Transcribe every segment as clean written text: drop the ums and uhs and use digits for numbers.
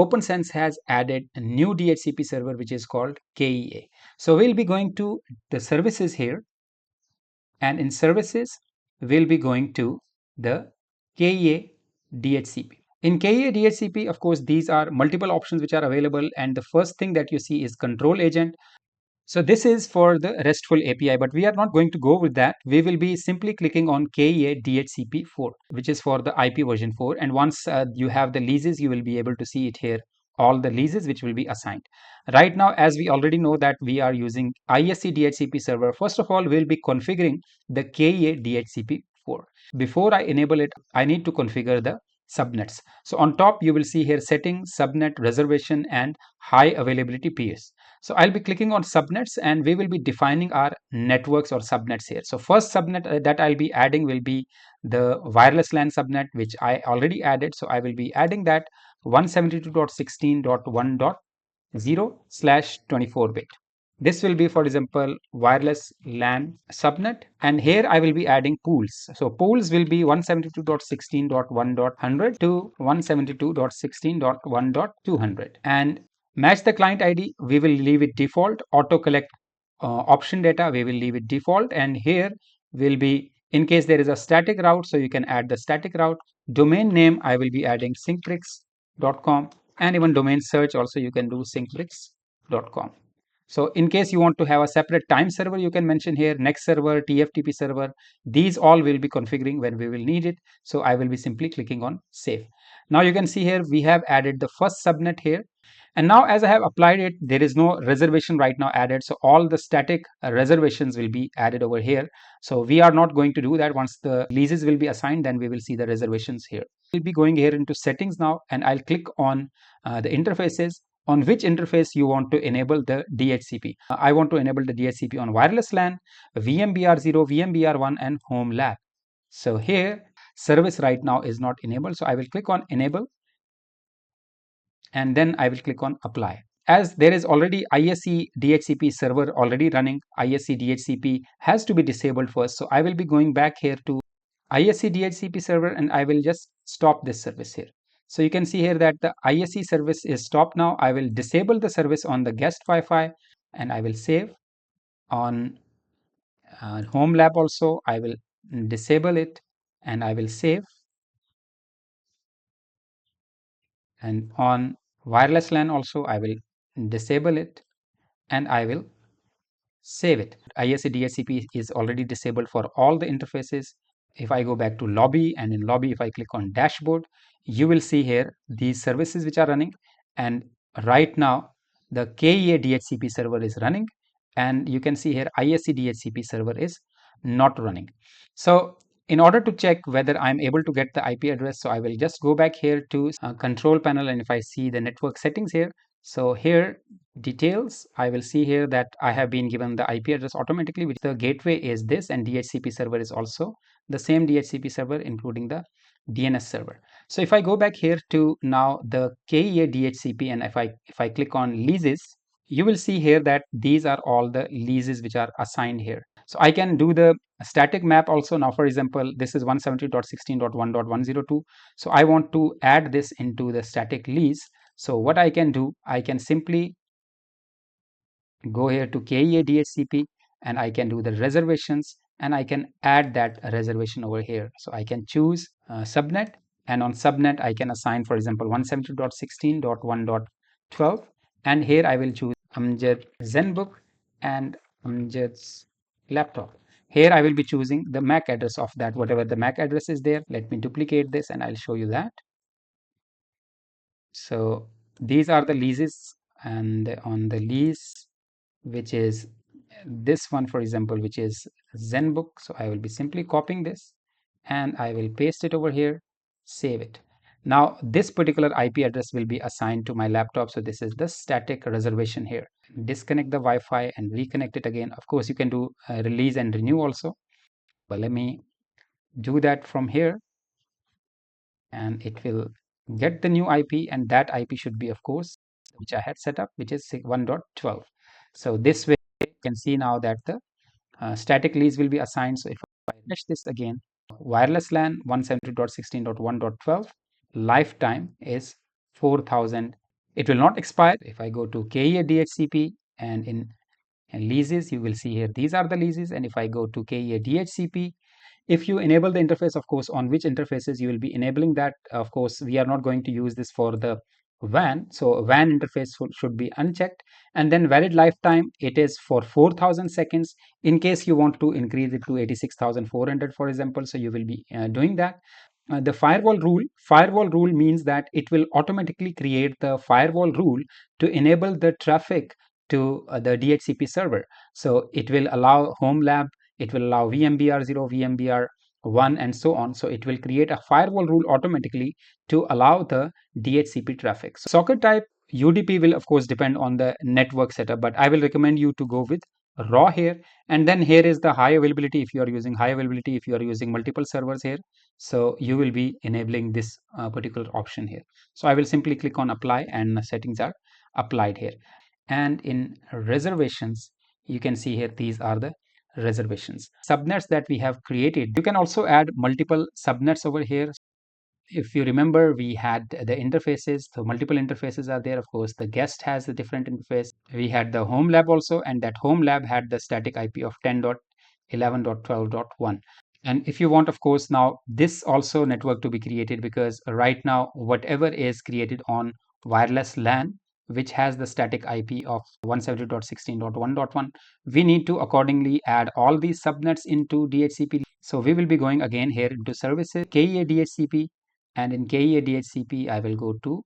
OPNsense has added a new DHCP server which is called KEA. So we'll be going to the services here, and in services we'll be going to the KEA DHCP. In KEA DHCP, of course, these are multiple options which are available, and the first thing that you see is control agent. So this is for the RESTful API, but we are not going to go with that. We will be simply clicking on KEA DHCP 4, which is for the IP version 4. And once you have the leases, you will be able to see it here, all the leases which will be assigned. Right now, as we already know that we are using ISC DHCP server, first of all, we'll be configuring the KEA DHCP 4. Before I enable it, I need to configure the subnets. So on top, you will see here settings, subnet, reservation, and high availability peers. So I'll be clicking on subnets, and we will be defining our networks or subnets here. So first subnet that I'll be adding will be the wireless LAN subnet, which I already added. So I will be adding that 172.16.1.0/24 bit. This will be, for example, wireless LAN subnet, and here I will be adding pools. So pools will be 172.16.1.100 to 172.16.1.200, and match the client ID. We will leave it default. Auto collect option data, we will leave it default, and here will be, in case there is a static route, so you can add the static route. Domain name, I will be adding syncbricks.com, and even domain search also you can do syncbricks.com. So in case you want to have a separate time server, you can mention here next server, TFTP server. These all will be configuring when we will need it. So I will be simply clicking on save. Now you can see here we have added the first subnet here. And now as I have applied it, there is no reservation right now added. So all the static reservations will be added over here. So we are not going to do that. Once the leases will be assigned, then we will see the reservations here. We'll be going here into settings now, and I'll click on the interfaces. On which interface you want to enable the DHCP. I want to enable the DHCP on wireless LAN, VMBR0, VMBR1, and home lab. So here service right now is not enabled. So I will click on enable, and then I will click on apply. As there is already ISC DHCP server already running, ISC DHCP has to be disabled first. So I will be going back here to ISC DHCP server, and I will just stop this service here. So you can see here that the ISC service is stopped now. I will disable the service on the guest Wi-Fi, and I will save. On home lab also, I will disable it, and I will save. And on wireless LAN also, I will disable it, and I will save it. ISC DHCP is already disabled for all the interfaces. If I go back to lobby, and in lobby, if I click on dashboard, you will see here these services which are running, and right now the KEA DHCP server is running, and you can see here ISC DHCP server is not running. So in order to check whether I'm able to get the IP address, so I will just go back here to control panel, and if I see the network settings here, so here details, I will see here that I have been given the IP address automatically, which the gateway is this, and DHCP server is also the same DHCP server, including the DNS server. So if I go back here to now the KEA DHCP, and if I click on leases, you will see here that these are all the leases which are assigned here. So I can do the static map also. Now for example, this is 170.16.1.102. So I want to add this into the static lease. So what I can do, I can simply go here to KEA DHCP, and I can do the reservations, and I can add that reservation over here. So I can choose subnet, and on subnet I can assign, for example, 172.16.1.12, and here I will choose Amjad Zenbook and Amjad's laptop. Here I will be choosing the MAC address of that, whatever the MAC address is there. Let me duplicate this, and I'll show you that. So these are the leases, and on the lease, which is this one, for example, which is Zenbook. So I will be simply copying this, and I will paste it over here, save it. Now this particular IP address will be assigned to my laptop. So this is the static reservation here. Disconnect the Wi-Fi and reconnect it again. Of course, you can do release and renew also, but let me do that from here, and it will get the new IP, and that IP should be, of course, which I had set up, which is 1.12. So this way you can see now that the static lease will be assigned. So if I refresh this again, wireless LAN 172.16.1.12, lifetime is 4000 It will not expire. If I go to KEA DHCP and in leases, you will see here these are the leases. And if I go to KEA DHCP, if you enable the interface, of course, on which interfaces you will be enabling that. Of course, we are not going to use this for the WAN. So WAN interface should be unchecked. And then valid lifetime, it is for 4,000 seconds. In case you want to increase it to 86,400, for example, so you will be doing that. The firewall rule means that it will automatically create the firewall rule to enable the traffic to the DHCP server. So it will allow home lab, it will allow VMBR0, VMBR1, and so on. So it will create a firewall rule automatically to allow the DHCP traffic. So socket type UDP will of course depend on the network setup, but I will recommend you to go with raw here. And then here is the high availability. If you are using high availability, if you are using multiple servers here, so you will be enabling this particular option here. So I will simply click on apply and settings are applied here. And in reservations, you can see here these are the reservations subnets that we have created. You can also add multiple subnets over here. If you remember, we had the interfaces, so multiple interfaces are there. Of course, the guest has a different interface. We had the home lab also, and that home lab had the static IP of 10.11.12.1. And if you want, of course, now this also network to be created, because right now whatever is created on wireless LAN, which has the static IP of 170.16.1.1, we need to accordingly add all these subnets into DHCP. So we will be going again here into services, KEA DHCP, and in KEA DHCP, I will go to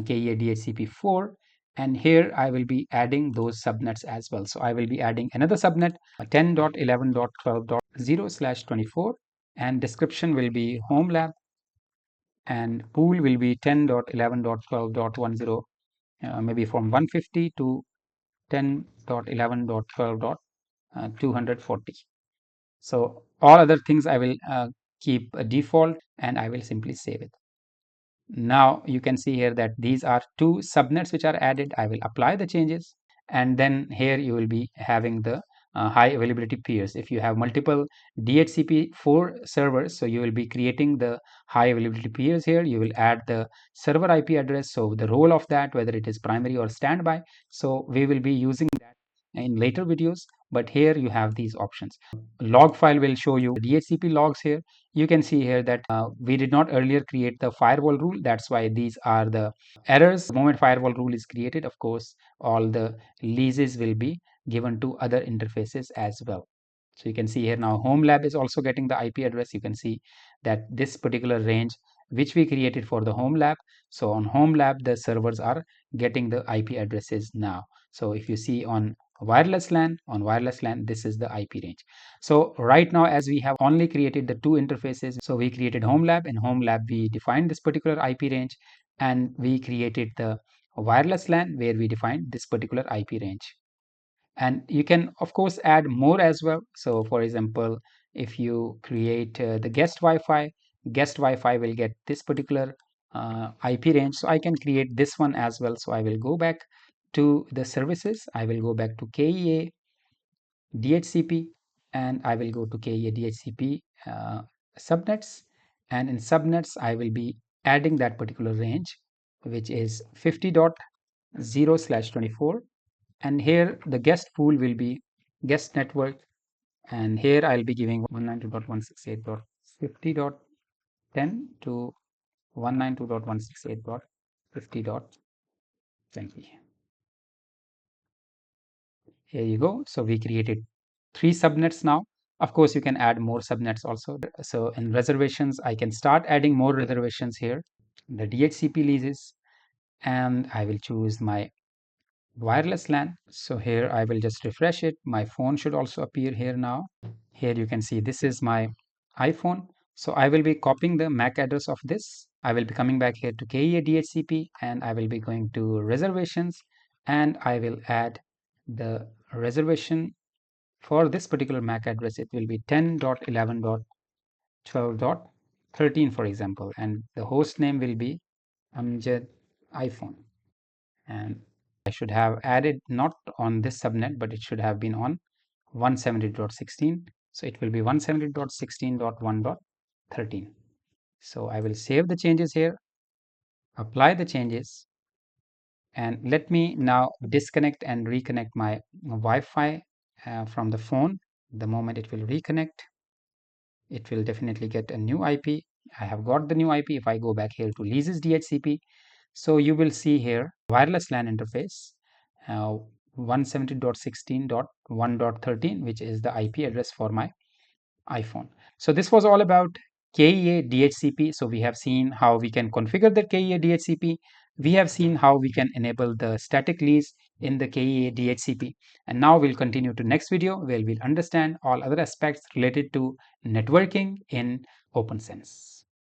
KEA DHCP 4, and here I will be adding those subnets as well. So I will be adding another subnet 10.11.12.0/24, and description will be home lab, and pool will be 10.11.12.10, maybe from 150 to 10.11.12.240. So all other things I will keep a default, and I will simply save it. Now you can see here that these are two subnets which are added. I will apply the changes, and then here you will be having the high availability peers. If you have multiple DHCP4 servers, so you will be creating the high availability peers here. You will add the server IP address, so the role of that, whether it is primary or standby. So we will be using that in later videos, but here you have these options. Log file will show you DHCP logs here. You can see here that we did not earlier create the firewall rule. That's why these are the errors. The moment firewall rule is created, of course, all the leases will be given to other interfaces as well. So you can see here now home lab is also getting the IP address. You can see that this particular range which we created for the home lab. So on home lab, the servers are getting the IP addresses now. So if you see on wireless LAN, this is the IP range. So right now, as we have only created the two interfaces, so we created home lab. In home lab, we defined this particular IP range, and we created the wireless LAN where we defined this particular IP range. And you can of course add more as well. So for example, if you create the guest Wi-Fi will get this particular IP range. So I can create this one as well. So I will go back to the services. I will go back to KEA DHCP, and I will go to KEA DHCP subnets, and in subnets I will be adding that particular range, which is 50.0/24, and here the guest pool will be guest network, and here I'll be giving 192.168.50.10 to 192.168.50.20. Here you go. So we created 3 subnets now. Of course, you can add more subnets also. So in reservations, I can start adding more reservations here, the DHCP leases, and I will choose my wireless LAN. So here I will just refresh it. My phone should also appear here now. Here you can see this is my iPhone. So I will be copying the MAC address of this. I will be coming back here to KEA DHCP, and I will be going to reservations, and I will add the reservation for this particular MAC address. It will be 10.11.12.13, for example, and the host name will be Amjad iPhone. And I should have added not on this subnet, but it should have been on 170.16. So it will be 170.16.1.13. So I will save the changes here, apply the changes, And let me now disconnect and reconnect my Wi-Fi from the phone. The moment it will reconnect, it will definitely get a new IP. I have got the new IP. If I go back here to Leases DHCP, so you will see here wireless LAN interface 170.16.1.13, which is the IP address for my iPhone. So this was all about KEA DHCP. So we have seen how we can configure the KEA DHCP. We have seen how we can enable the static lease in the KEA DHCP. And now we'll continue to next video where we'll understand all other aspects related to networking in OPNsense.